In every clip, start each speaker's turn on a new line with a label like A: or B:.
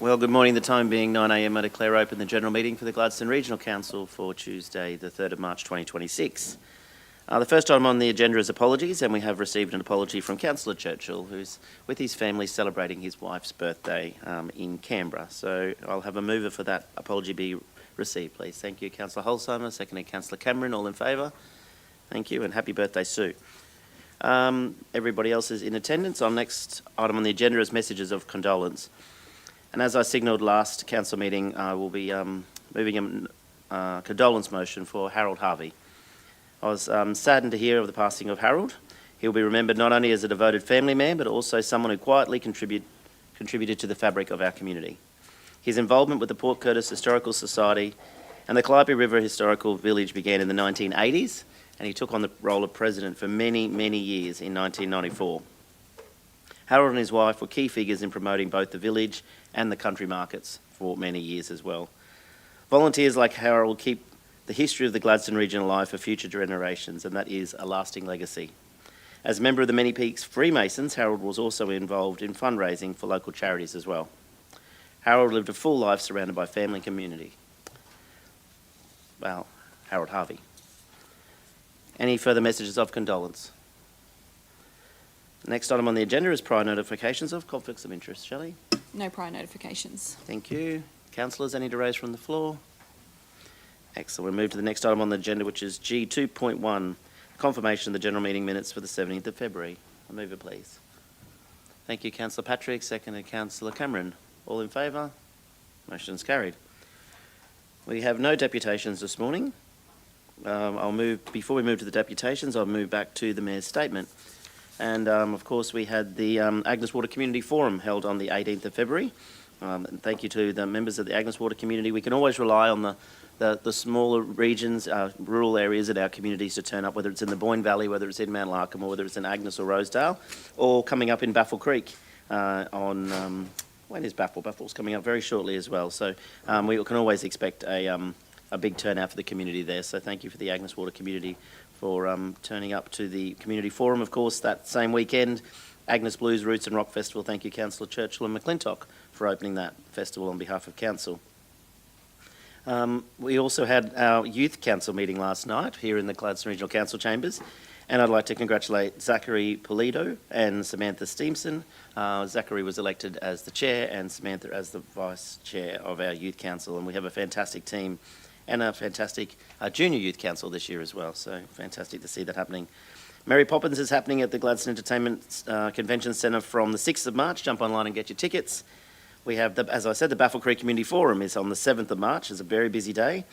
A: Well, good morning. The time being 9 a.m, I declare open the general meeting for the Gladstone Regional Council for Tuesday, the 3rd of March 2026. The first item on the agenda is apologies, and we have received an apology from Councillor Churchill, who's with his family celebrating his wife's birthday in Canberra. So I'll have a mover for that apology be received, please. Thank you, Councillor Holsheimer. Seconded, Councillor Cameron. All in favour? Thank you, and happy birthday, Sue. Everybody else is in attendance. Our next item on the agenda is messages of condolence. And as I signalled last council meeting, I will be moving a condolence motion for Harold Harvey. I was saddened to hear of the passing of Harold. He'll be remembered not only as a devoted family man, but also someone who quietly contributed to the fabric of our community. His involvement with the Port Curtis Historical Society and the Calliope River Historical Village began in the 1980s, and he took on the role of president for many, many years in 1994. Harold and his wife were key figures in promoting both the village and the country markets for many years as well. Volunteers like Harold keep the history of the Gladstone region alive for future generations, and that is a lasting legacy. As a member of the Many Peaks Freemasons, Harold was also involved in fundraising for local charities as well. Harold lived a full life surrounded by family and community. Well, Harold Harvey. Any further messages of condolence? Next item on the agenda is prior notifications of conflicts of interest. Shelley?
B: No prior notifications.
A: Thank you. Councillors, any to raise from the floor? Excellent. We'll move to the next item on the agenda, which is G2.1, confirmation of the general meeting minutes for the 17th of February. A mover, please. Thank you, Councillor Patrick. Seconded, Councillor Cameron. All in favour? Motion is carried. We have no deputations this morning. Before we move to the deputations, I'll move back to the Mayor's statement. And of course, we had the Agnes Water Community Forum held on the 18th of February. And thank you to the members of the Agnes Water community. We can always rely on the smaller regions, rural areas in our communities to turn up, whether it's in the Boyne Valley, whether it's in Mount Larkham, or whether it's in Agnes or Rosedale, or coming up in Baffle Creek when is Baffle? Baffle's coming up very shortly as well. So we can always expect a big turnout for the community there. So thank you for the Agnes Water community for turning up to the community forum. Of course, that same weekend, Agnes Blues Roots and Rock Festival. Thank you, Councillor Churchill and McClintock, for opening that festival on behalf of Council. We also had our Youth Council meeting last night here in the Gladstone Regional Council chambers, and I'd like to congratulate Zachary Pulido and Samantha Steamson. Zachary was elected as the chair and Samantha as the vice chair of our Youth Council, and we have a fantastic team and a fantastic Junior Youth Council this year as well, so fantastic to see that happening. Mary Poppins is happening at the Gladstone Entertainment Convention Centre from the 6th of March. Jump online and get your tickets. We have, as I said, the Baffle Creek Community Forum is on the 7th of March. It's a very busy day.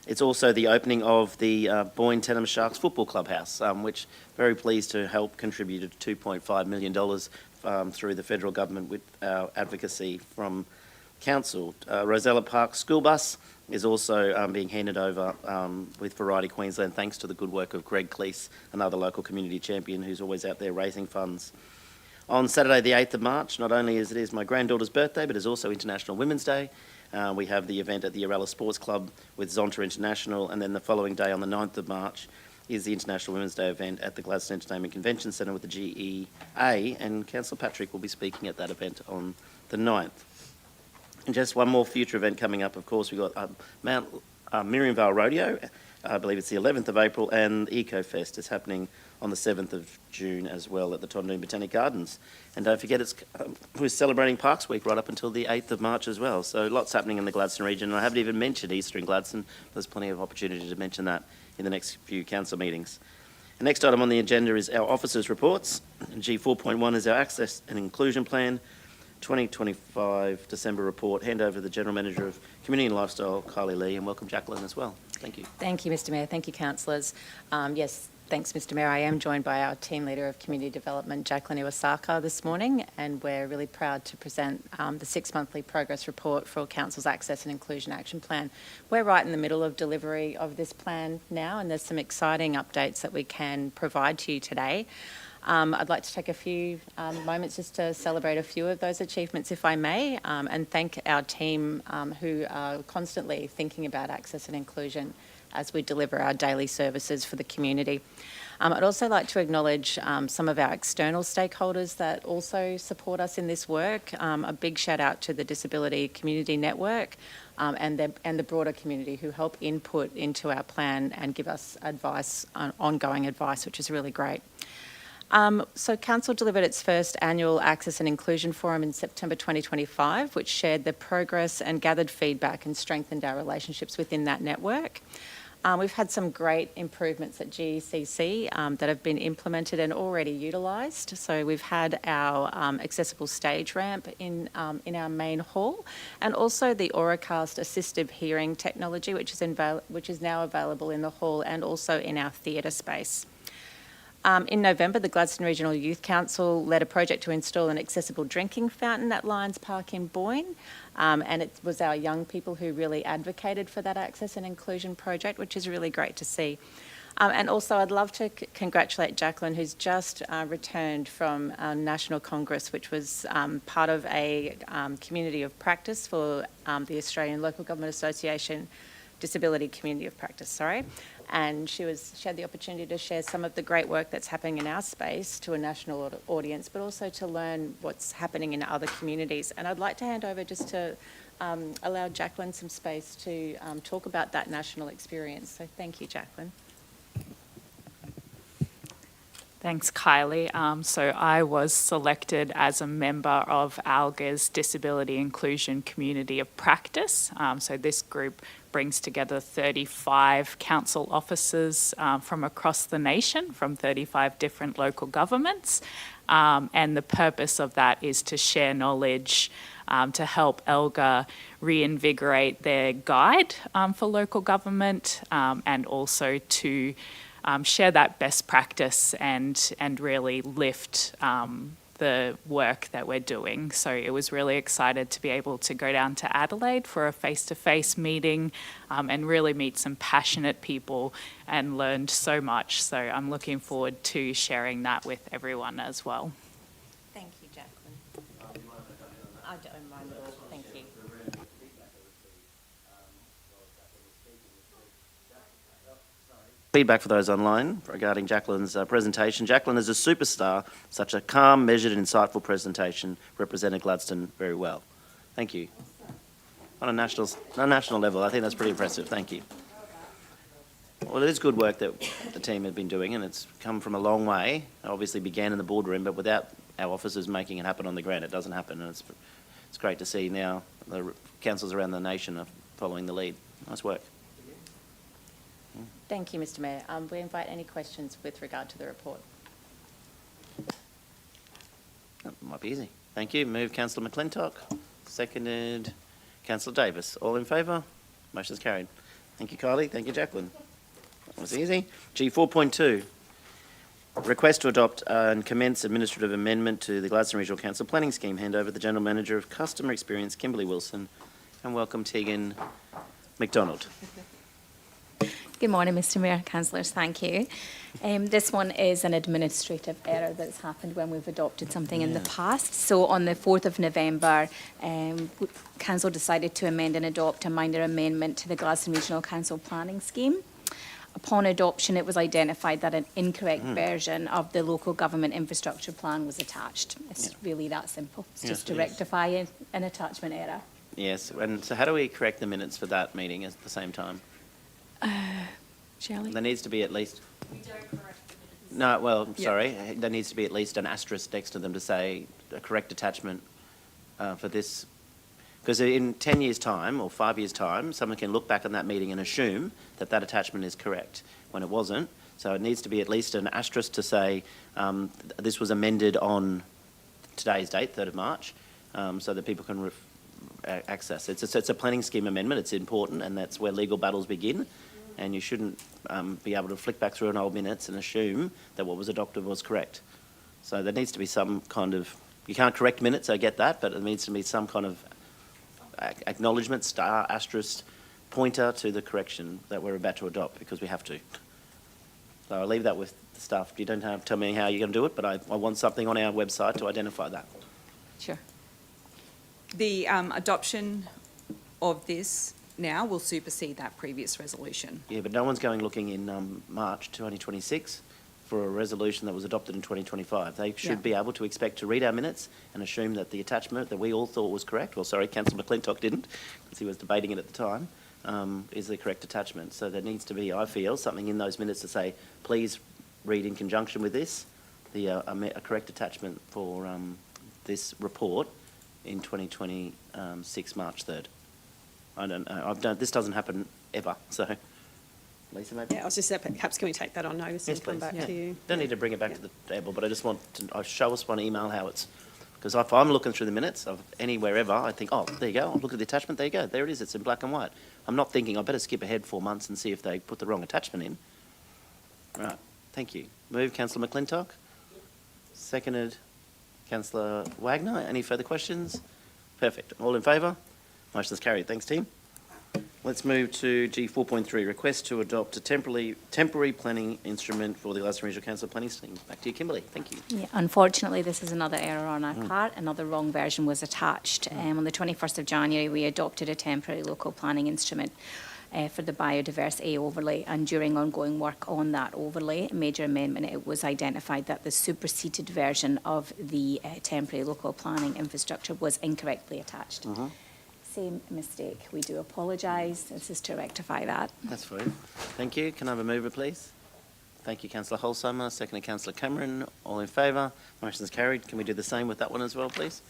A: It's also the opening of the Boyne Tenham Sharks Football Clubhouse, which very pleased to help contribute $2.5 million through the federal government with our advocacy from Council. Rosella Park School Bus is also being handed over with Variety Queensland, thanks to the good work of Greg Cleese, another local community champion who's always out there raising funds. On Saturday the 8th of March, not only is it my granddaughter's birthday, but it's also International Women's Day. We have the event at the Uralla Sports Club with Zonta International, and then the following day on the 9th of March is the International Women's Day event at the Gladstone Entertainment Convention Centre with the GEA, and Councillor Patrick will be speaking at that event on the 9th. And just one more future event coming up, of course, we've got Mount Miriam Vale Rodeo. I believe it's the 11th of April, and EcoFest is happening on the 7th of June as well at the Tondoon Botanic Gardens. And don't forget, we're celebrating Parks Week right up until the 8th of March as well. So lots happening in the Gladstone region. And I haven't even mentioned Easter in Gladstone. There's plenty of opportunity to mention that in the next few council meetings. The next item on the agenda is our officers' reports. G4.1 is our Access and Inclusion Plan 2025 December report. Hand over to the General Manager of Community and Lifestyle, Kylie Lee, and welcome Jacqueline as well. Thank you.
C: Thank you, Mr Mayor. Thank you, councillors. Yes, thanks, Mr Mayor. I am joined by our Team Leader of Community Development, Jacqueline Iwasaka, this morning, and we're really proud to present the 6-monthly progress report for Council's Access and Inclusion Action Plan. We're right in the middle of delivery of this plan now, and there's some exciting updates that we can provide to you today. I'd like to take a few moments just to celebrate a few of those achievements, if I may, and thank our team who are constantly thinking about access and inclusion as we deliver our daily services for the community. I'd also like to acknowledge some of our external stakeholders that also support us in this work. A big shout out to the Disability Community Network and the broader community who help input into our plan and give us advice, ongoing advice, which is really great. So Council delivered its first annual Access and Inclusion Forum in September 2025, which shared the progress and gathered feedback and strengthened our relationships within that network. We've had some great improvements at GECC that have been implemented and already utilised. So we've had our accessible stage ramp in our main hall, and also the Auracast assistive hearing technology, which is now available in the hall and also in our theatre space. In November, the Gladstone Regional Youth Council led a project to install an accessible drinking fountain at Lions Park in Boyne, and it was our young people who really advocated for that access and inclusion project, which is really great to see. And also I'd love to congratulate Jacqueline, who's just returned from our National Congress, which was part of a community of practice for the Australian Local Government Association Disability Community of Practice, sorry. And she had the opportunity to share some of the great work that's happening in our space to a national audience, but also to learn what's happening in other communities. And I'd like to hand over just to allow Jacqueline some space to talk about that national experience. So thank you, Jacqueline.
D: Thanks, Kylie. So I was selected as a member of ALGA's Disability Inclusion Community of Practice. So this group brings together 35 council officers from across the nation, from 35 different local governments. And the purpose of that is to share knowledge, to help ALGA reinvigorate their guide for local government, and also to share that best practice and really lift the work that we're doing. So it was really excited to be able to go down to Adelaide for a face-to-face meeting and really meet some passionate people and learned so much. So I'm looking forward to sharing that with everyone as well.
C: Thank you, Jacqueline. I don't mind at all. Thank you.
A: Feedback for those online regarding Jacqueline's presentation. Jacqueline is a superstar. Such a calm, measured, and insightful presentation represented Gladstone very well. Thank you. On a national level, I think that's pretty impressive. Thank you. Well, it is good work that the team have been doing, and it's come from a long way. It obviously began in the boardroom, but without our officers making it happen on the ground, it doesn't happen. And it's great to see now the councils around the nation are following the lead. Nice work.
C: Thank you, Mr. Mayor. We invite any questions with regard to the report.
A: That might be easy. Thank you. Moved Councillor McClintock. Seconded Councillor Davis. All in favour? Motion's carried. Thank you, Kylie. Thank you, Jacqueline. That was easy. G 4.2. Request to adopt and commence administrative amendment to the Gladstone Regional Council Planning Scheme. Hand over to the General Manager of Customer Experience, Kimberly Wilson, and welcome Tegan McDonald.
E: Good morning, Mr. Mayor, councillors. Thank you. This one is an administrative error that's happened when we've adopted something in the past. So on the 4th of November, council decided to amend and adopt a minor amendment to the Gladstone Regional Council Planning Scheme. Upon adoption, it was identified that an incorrect version of the local government infrastructure plan was attached. It's really that simple. It's just to rectify an attachment error.
A: Yes, and so how do we correct the minutes for that meeting at the same time?
E: Shelley?
A: There needs to be at least...
B: We don't correct the minutes.
A: No, well, sorry. There needs to be at least an asterisk next to them to say a correct attachment for this. Because in 10 years' time or 5 years' time, someone can look back on that meeting and assume that that attachment is correct when it wasn't. So it needs to be at least an asterisk to say this was amended on today's date, 3rd of March, so that people can access. It's a planning scheme amendment. It's important, and that's where legal battles begin. And you shouldn't be able to flick back through an old minutes and assume that what was adopted was correct. So there needs to be some kind of... You can't correct minutes, I get that, but there needs to be some kind of acknowledgement, star, asterisk, pointer to the correction that we're about to adopt, because we have to. So I'll leave that with the staff. You don't have to tell me how you're going to do it, but I want something on our website to identify that.
E: Sure.
B: The adoption of this now will supersede that previous resolution.
A: Yeah, but no one's going looking in March 2026 for a resolution that was adopted in 2025. They
B: Yeah.
A: should be able to expect to read our minutes and assume that the attachment that we all thought was correct, well, sorry, Councillor McClintock didn't, because he was debating it at the time, is the correct attachment. So there needs to be, I feel, something in those minutes to say, please read in conjunction with this, a correct attachment for this report in 2026 March 3rd. I don't know. This doesn't happen ever, so Lisa, maybe?
F: Yeah, I was just saying, perhaps can we take that on notice
A: Yes,
F: and come
A: please.
F: back
A: Yeah.
F: to you?
A: Don't need to bring it back to the table, but I just want to show us one email how it's, because if I'm looking through the minutes of anywhere ever, I think, oh, there you go, I'll look at the attachment, there you go, there it is, it's in black and white. I'm not thinking I better skip ahead 4 months and see if they put the wrong attachment in. Right, thank you. Move, Councillor McClintock. Seconded, Councillor Wagner. Any further questions? Perfect. All in favour? Motion is carried. Thanks, team. Let's move to G4.3, request to adopt a temporary planning instrument for the Gladstone Regional Council planning scheme. Back to you, Kimberly. Thank you.
E: Yeah, unfortunately, this is another error on our part. Another wrong version was attached. On the 21st of January, we adopted a temporary local planning instrument for the biodiversity overlay, and during ongoing work on that overlay, a major amendment, it was identified that the superseded version of the temporary local planning infrastructure was incorrectly attached. Same mistake. We do apologise. This is to rectify that.
A: That's fine. Thank you. Can I have a mover, please? Thank you, Councillor Holsheimer. Seconded, Councillor Cameron. All in favour? Motion is carried. Can we do the same with that one as well, please?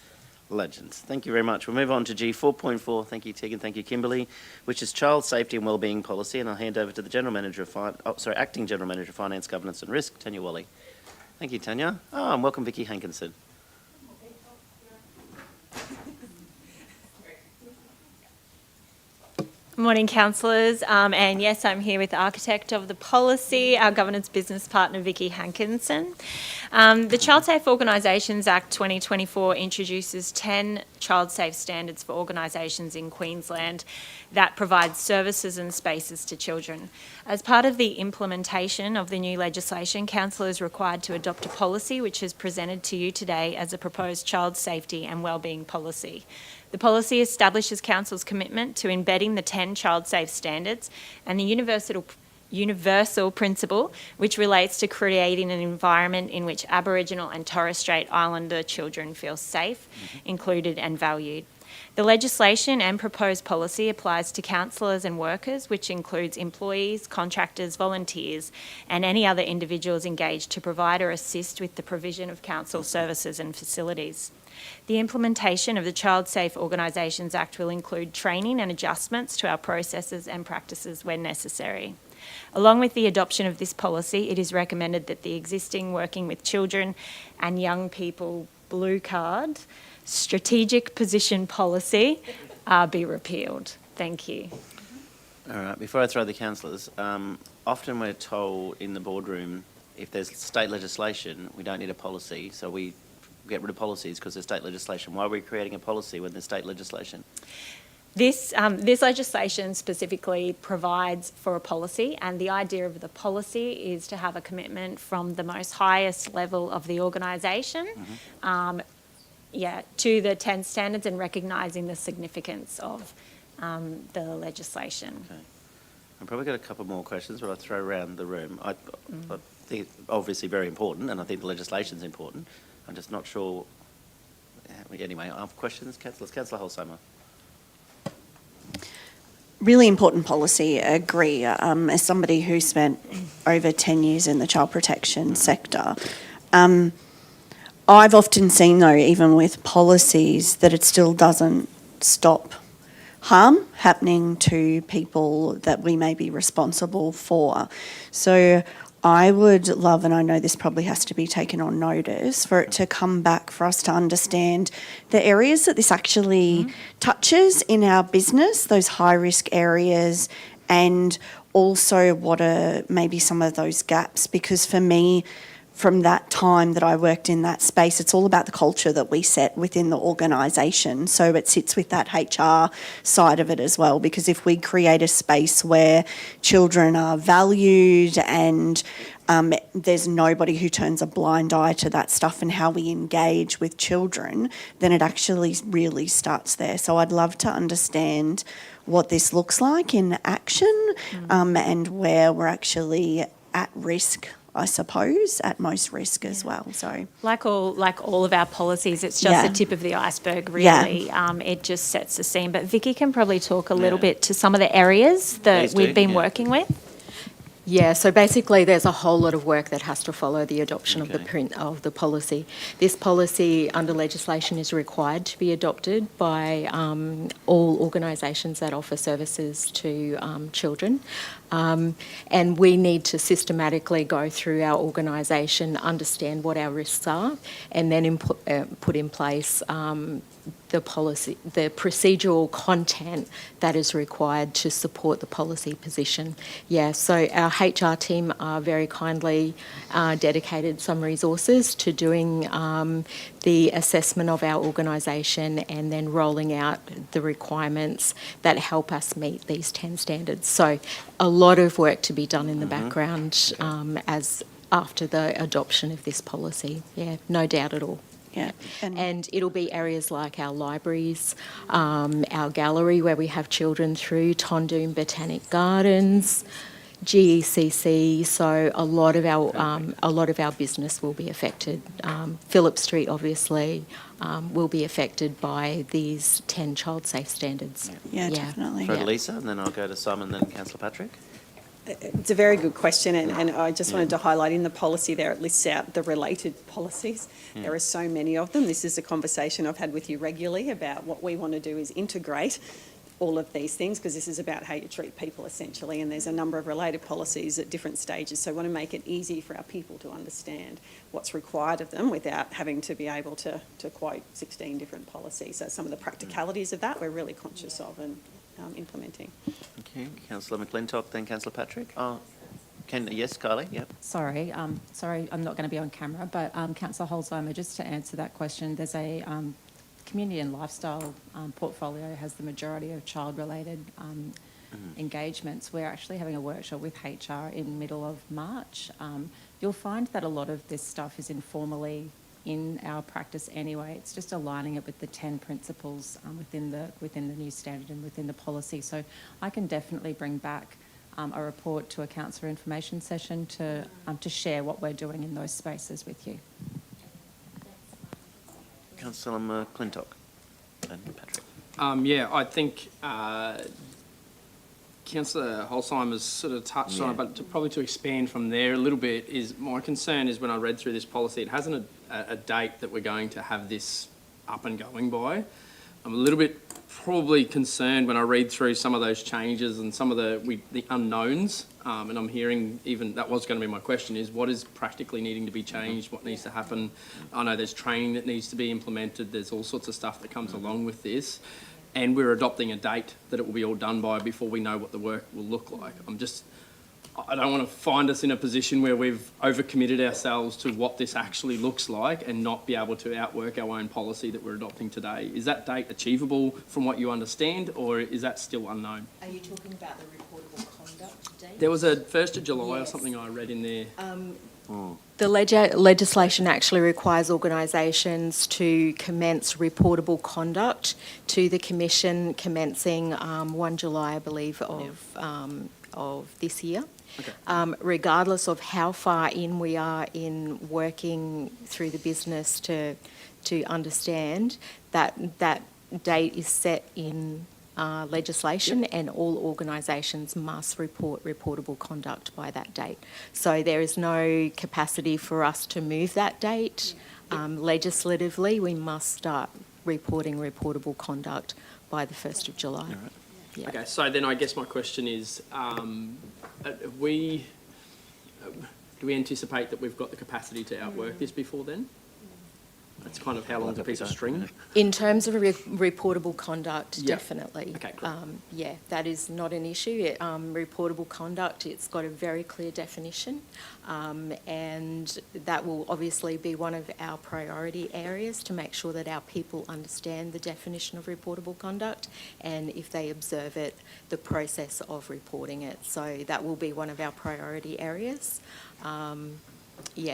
A: Legends. Thank you very much. We'll move on to G4.4. Thank you, Tegan. Thank you, Kimberly, which is Child Safety and Wellbeing Policy, and I'll hand over to the Acting General Manager of Finance, Governance and Risk, Tanya Wally. Thank you, Tanya. Oh, and welcome, Vicky Hankinson.
G: Morning, councillors. And yes, I'm here with the architect of the policy, our governance business partner, Vicky Hankinson. The Child Safe Organisations Act 2024 introduces 10 child safe standards for organisations in Queensland that provide services and spaces to children. As part of the implementation of the new legislation, council is required to adopt a policy which is presented to you today as a proposed child safety and wellbeing policy. The policy establishes Council's commitment to embedding the 10 child safe standards and the universal principle which relates to creating an environment in which Aboriginal and Torres Strait Islander children feel safe, included and valued. The legislation and proposed policy applies to councillors and workers, which includes employees, contractors, volunteers and any other individuals engaged to provide or assist with the provision of council services and facilities. The implementation of the Child Safe Organisations Act will include training and adjustments to our processes and practices when necessary. Along with the adoption of this policy, it is recommended that the existing Working with Children and Young People Blue Card strategic position policy be repealed. Thank you.
A: All right, before I throw the councillors, often we're told in the boardroom if there's state legislation, we don't need a policy, so we get rid of policies because there's state legislation. Why are we creating a policy when there's state legislation?
G: This legislation specifically provides for a policy, and the idea of the policy is to have a commitment from the most highest level of the organisation to the 10 standards and recognising the significance of the legislation.
A: Okay. I've probably got a couple more questions, but I'll throw around the room. I think it's obviously very important, and I think the legislation's important. I'm just not sure. Anyway, I have questions. Councillor Holsheimer.
H: Really important policy, I agree. As somebody who spent over 10 years in the child protection sector, I've often seen, though, even with policies, that it still doesn't stop harm happening to people that we may be responsible for. So I would love, and I know this probably has to be taken on notice, for it to come back for us to understand the areas that this actually touches in our business, those high-risk areas, and also what are maybe some of those gaps. Because for me, from that time that I worked in that space, it's all about the culture that we set within the organisation. So it sits with that HR side of it as well, because if we create a space where children are valued and there's nobody who turns a blind eye to that stuff and how we engage with children, then it actually really starts there. So I'd love to understand what this looks like in action and where we're actually at risk I suppose, at most risk as well. So
G: Like all of our policies, it's just
H: Yeah.
G: the tip of the iceberg,
H: Yeah.
G: really. It just sets the scene. But Vicky can probably talk a little
A: Yeah.
G: bit to some of the areas that
A: Please do,
G: we've been
A: yeah.
G: working with.
I: Yeah, so basically there's a whole lot of work that has to follow the adoption of the
A: Okay.
I: print of the policy. This policy under legislation is required to be adopted by all organisations that offer services to children. And we need to systematically go through our organisation, understand what our risks are, and then put in place the policy, the procedural content that is required to support the policy position. Yeah, so our HR team are very kindly dedicated some resources to doing the assessment of our organisation and then rolling out the requirements that help us meet these 10 standards. So a lot of work to be done in the background as after the adoption of this policy. Yeah, no doubt at all.
H: yeah,
I: And it'll be areas like our libraries, our gallery where we have children through, Tondoon Botanic Gardens, GECC. So a lot of our business will be affected. Phillip Street obviously will be affected by these 10 child safe standards.
H: yeah, definitely.
A: For Lisa, and then I'll go to Simon, then Councillor Patrick.
F: It's a very good question, and I just wanted to highlight in the policy there, it lists out the related policies. There are so many of them. This is a conversation I've had with you regularly about what we want to do is integrate all of these things, because this is about how you treat people essentially, and there's a number of related policies at different stages. So we want to make it easy for our people to understand what's required of them without having to be able to quote 16 different policies. So some of the practicalities of that we're really conscious of and implementing.
A: Okay, Councillor McClintock, then Councillor Patrick. Yes, Kylie, yep.
C: Sorry, I'm not going to be on camera, but Councillor Holzheimer, just to answer that question, there's a community and lifestyle portfolio has the majority of child-related engagements. We're actually having a workshop with HR in middle of March. You'll find that a lot of this stuff is informally in our practice anyway. It's just aligning it with the 10 principles within the new standard and within the policy. So I can definitely bring back a report to a councillor information session to share what we're doing in those spaces with you.
A: Councillor McClintock and Patrick.
J: Yeah, I think Councillor Holzheimer's sort of touched on it, but probably to expand from there a little bit is my concern is when I read through this policy, it hasn't a date that we're going to have this up and going by. I'm a little bit probably concerned when I read through some of those changes and some of the unknowns, and I'm hearing even that was going to be my question is what is practically needing to be changed, what needs to happen. I know there's training that needs to be implemented, there's all sorts of stuff that comes along with this, and we're adopting a date that it will be all done by before we know what the work will look like. I don't want to find us in a position where we've overcommitted ourselves to what this actually looks like and not be able to outwork our own policy that we're adopting today. Is that date achievable from what you understand, or is that still unknown?
I: Are you talking about the reportable conduct date?
J: There was a 1st of July or
I: Yes.
J: something I read in there.
I: The legislation actually requires organisations to commence reportable conduct to the Commission commencing 1 July, I believe, of this year.
J: Okay.
I: Regardless of how far in we are in working through the business to understand that date is set in legislation, and all organisations must report reportable conduct by that date. So there is no capacity for us to move that date. Legislatively, we must start reporting reportable conduct by the 1st of July.
A: All right.
I: Yeah.
J: Okay, so then I guess my question is, do we anticipate that we've got the capacity to outwork this before then? That's kind of how long's a piece of string?
I: In terms of reportable conduct,
J: Yeah.
I: definitely.
J: Okay, great.
I: Yeah, that is not an issue. Reportable conduct, it's got a very clear definition, and that will obviously be one of our priority areas to make sure that our people understand the definition of reportable conduct, and if they observe it, the process of reporting it. So that will be one of our priority areas.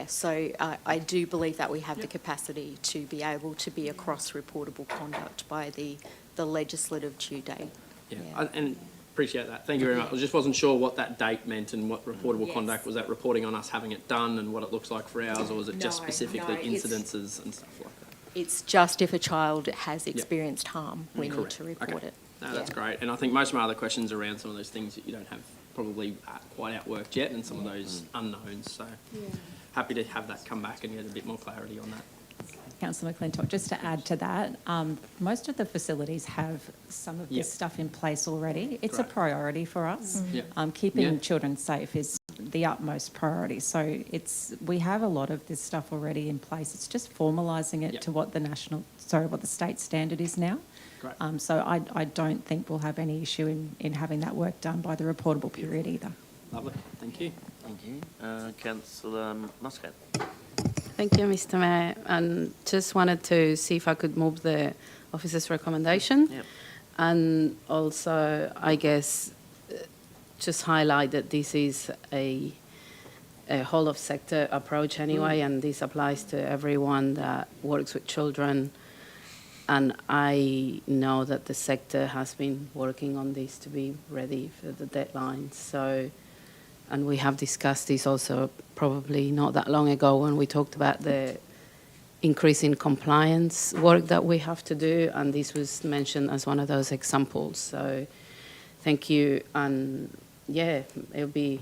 I: So I do believe that we have the capacity to be able to be across reportable conduct by the legislative due date.
J: Yeah, and Appreciate that. Thank you very much. I just wasn't sure what that date meant and what reportable
G: Yes.
J: conduct. Was that reporting on us having it done and what it looks like for ours, or was it just
G: No,
J: specifically
G: no, it's-
J: incidences and stuff like that?
I: It's just if a child has experienced harm, we need
J: Correct.
I: to report
J: Okay.
I: it.
J: No, that's
I: Yeah.
J: great. And I think most of my other questions are around some of those things that you don't have probably quite outworked yet and some of those unknowns. So happy to have that come back and get a bit more clarity on that.
K: Councillor McClintock, just to add to that, most of the facilities have some of
J: Yep.
K: this stuff in place already. It's a
J: Great.
K: priority for us.
J: Yeah.
K: Keeping
J: Yeah.
K: children safe is the utmost priority. So we have a lot of this stuff already in place. It's just formalising it
J: Yep.
K: to what what the state standard is now.
J: Great.
K: So I don't think we'll have any issue in having that work done by the reportable period either.
J: Lovely. Thank you.
A: Thank you. Councillor Muscat.
L: Thank you, Mr. Mayor. And just wanted to see if I could move the officer's recommendation.
A: Yep.
L: And also, I guess, just highlight that this is a whole of sector approach anyway, and this applies to everyone that works with children. And I know that the sector has been working on this to be ready for the deadline. So, and we have discussed this also probably not that long ago when we talked about the increase in compliance work that we have to do, and this was mentioned as one of those examples. So thank you. And yeah, it'll be,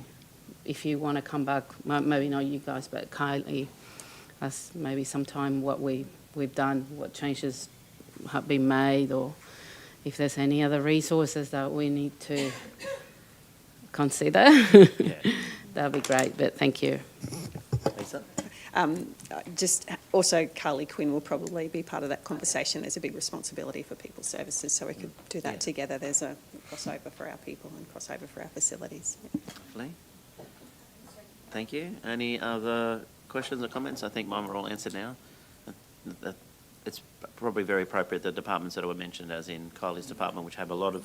L: if you want to come back, maybe not you guys, but Kylie, as maybe sometime what we've done, what changes have been made, or if there's any other resources that we need to consider, that'd be great. But thank you.
A: Lisa?
F: Just also, Carly Quinn will probably be part of that conversation. There's a big responsibility for people services, so we could do that together. There's a crossover for our people and crossover for our facilities. Yeah.
A: Lovely. Thank you. Any other questions or comments? I think mine were all answered now. It's probably very appropriate the departments that were mentioned, as in Kylie's department, which have a lot of,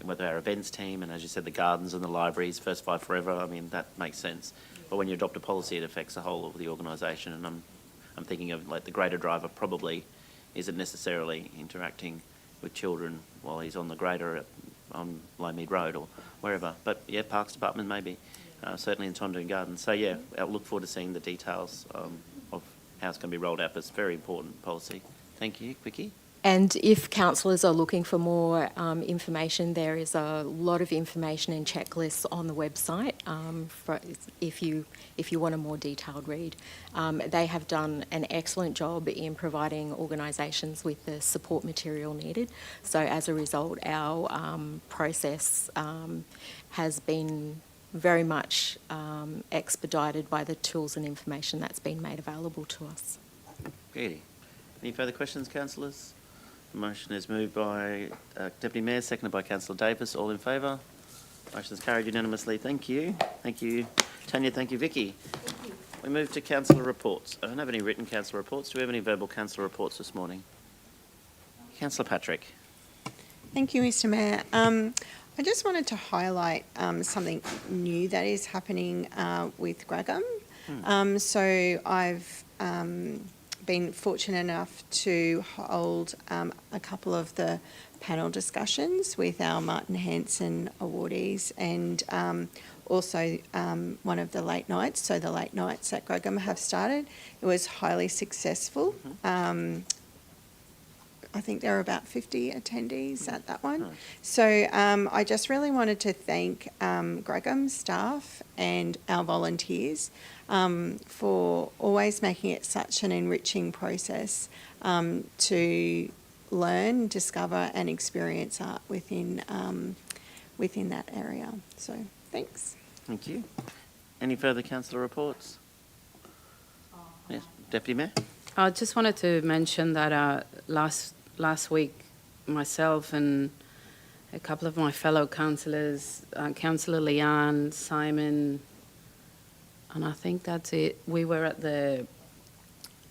A: with our events team, and as you said, the gardens and the libraries, First Five Forever. I mean, that makes sense. But when you adopt a policy, it affects the whole of the organisation, and I'm thinking of like the grader driver probably isn't necessarily interacting with children while he's on the grader on Lomead Road or wherever. But yeah, Parks Department maybe, certainly in Tondoon Gardens. So yeah, I'll look forward to seeing the details of how it's going to be rolled out. But it's a very important policy. Thank you, Vicky.
I: And if councillors are looking for more information, there is a lot of information and checklists on the website for if you want a more detailed read. They have done an excellent job in providing organisations with the support material needed. So as a result, our process has been very much expedited by the tools and information that's been made available to us.
A: Really. Any further questions, councillors? The motion is moved by Deputy Mayor, seconded by Councillor Davis. All in favour? Motion is carried unanimously. Thank you. Thank you, Tanya. Thank you, Vicky. We move to councillor reports. I don't have any written councillor reports. Do we have any verbal councillor reports this morning? Councillor Patrick.
M: Thank you, Mr. Mayor. I just wanted to highlight something new that is happening with Gregham. So I've been fortunate enough to hold a couple of the panel discussions with our Martin Hanson awardees, and also one of the late nights. So the late nights at Gregham have started. It was highly successful. I think there were about 50 attendees at that one.
A: Nice.
M: So I just really wanted to thank Gregham staff and our volunteers for always making it such an enriching process to learn, discover and experience art within that area. So thanks.
A: Thank you. Any further councillor reports? Yes, Deputy Mayor.
L: I just wanted to mention that last week, myself and a couple of my fellow councillors, Councillor Leanne, Simon, and I think that's it. We were at the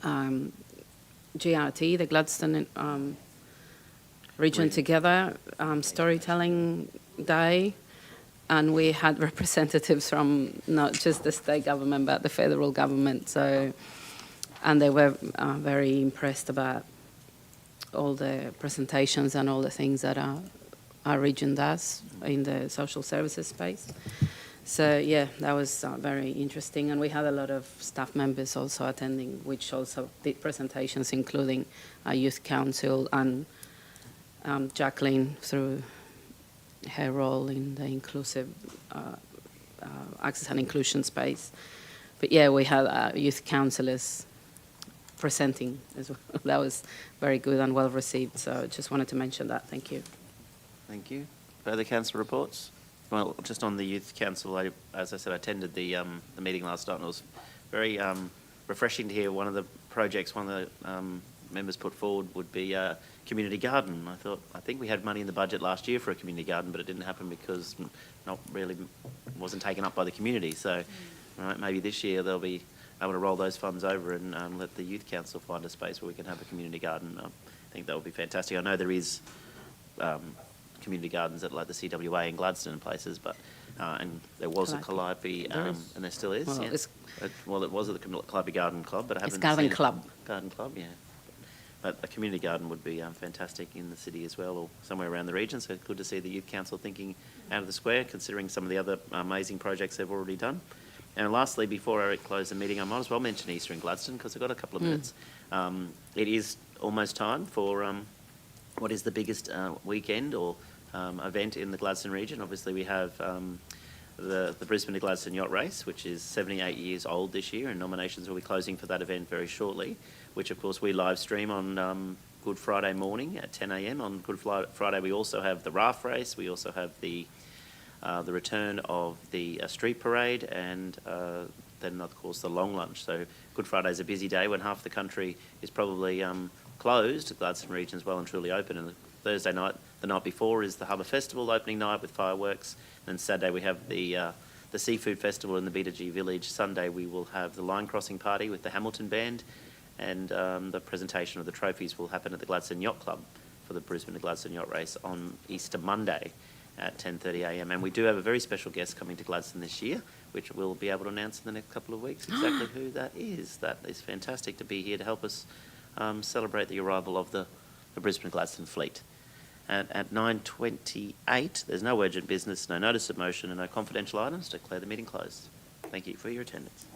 L: GRT, the Gladstone Region Together Storytelling Day, and we had representatives from not just the state government but the federal government. So, and they were very impressed about all the presentations and all the things that our region does in the social services space. So yeah, that was very interesting, and we had a lot of staff members also attending, which also did presentations, including our youth council and Jacqueline through her role in the inclusive access and inclusion space. But yeah, we had youth councillors presenting as well. That was very good and well received. So just wanted to mention that. Thank you.
A: Thank you. Further council reports? Well, just on the youth council, as I said, I attended the meeting last night, and it was very refreshing to hear one of the projects one of the members put forward would be a community garden. I think we had money in the budget last year for a community garden, but it didn't happen because wasn't taken up by the community. So maybe this year they'll be able to roll those funds over and let the youth council find a space where we can have a community garden. I think that would be fantastic. I know there is community gardens at like the CWA in Gladstone and places, but and there was a Calliope, and there still is.
L: Well,
A: yeah. It was at the Calliope Garden Club, but I haven't
L: it's Garden
A: seen
L: Club.
A: Garden Club, yeah. But a community garden would be fantastic in the city as well, or somewhere around the region. So good to see the Youth Council thinking out of the square, considering some of the other amazing projects they've already done. And lastly, before I close the meeting, I might as well mention Easter in Gladstone because I've got a couple of minutes. It is almost time for what is the biggest weekend or event in the Gladstone region. Obviously, we have the Brisbane to Gladstone Yacht Race, which is 78 years old this year, and nominations will be closing for that event very shortly, which of course we live stream on Good Friday morning at 10 a.m. On Good Friday, we also have the raft race. We also have the return of the street parade, and then of course the long lunch. So Good Friday is a busy day when half the country is probably closed. The Gladstone region is well and truly open, and Thursday night, the night before, is the Harbour Festival opening night with fireworks. And Saturday we have the Seafood Festival in the B2G Village. Sunday we will have the Line Crossing Party with the Hamilton Band, and the presentation of the trophies will happen at the Gladstone Yacht Club for the Brisbane to Gladstone Yacht Race on Easter Monday at 10:30 a.m. And we do have a very special guest coming to Gladstone this year, which we'll be able to announce in the next couple of weeks exactly who that is. That is fantastic to be here to help us celebrate the arrival of the Brisbane Gladstone fleet. And at 9:28, there's no urgent business, no notice of motion, and no confidential items. Declare the meeting closed. Thank you for your attendance.